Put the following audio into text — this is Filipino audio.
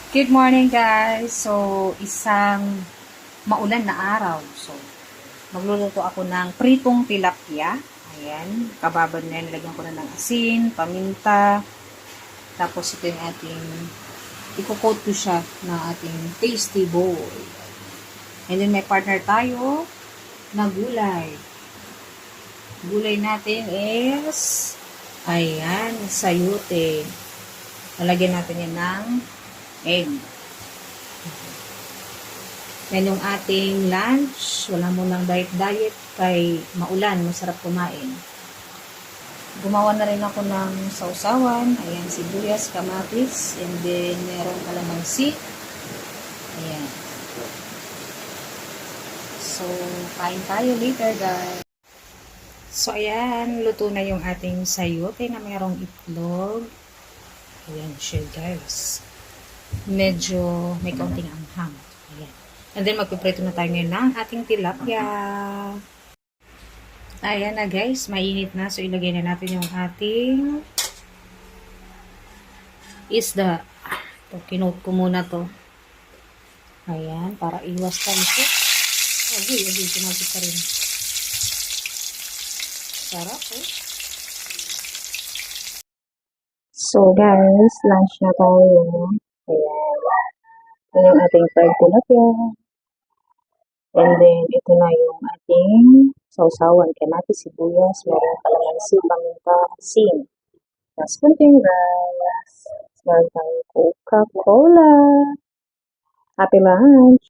Good morning guys! So, isang maulan na araw. So, magluluto ako ng pritong tilapia. Ayan, kababad na yan. Lagyan ko na ng asin, paminta. Tapos ito yung ating, i-coat ko siya ng ating tasty bowl. And then may partner tayo na gulay. Gulay natin is, ayan, sayote. Lalagyan natin yan ng egg. Yan yung ating lunch. Wala mo ng diet kay maulan. Masarap kumain. Gumawa na rin ako ng sausawan. Ayan, sibuyas, kamatis. And then, meron kalamansi. Ayan. So, kain tayo later, guys. So, ayan. Luto na yung ating sayote na mayroong itlog. Ayan siya, guys. Medyo may kaunting anghang. Ayan. And then, magpiprito na tayo ngayon ng ating tilapia. Ayan na guys, mainit na. So, ilagay na natin yung ating isda. Ito, kinote ko muna to. Ayan, para iwas tayo ito. Agay, kinapit ka rin. Sarap eh. So guys, lunch na tayo. Ayan. Ito yung ating fried tilapia. And then, ito na yung ating sausawan. Kamatis, sibuyas, meron kalamansi, paminta, asin. Tapos kunting rice. Meron tayong Coca-Cola. Happy lunch!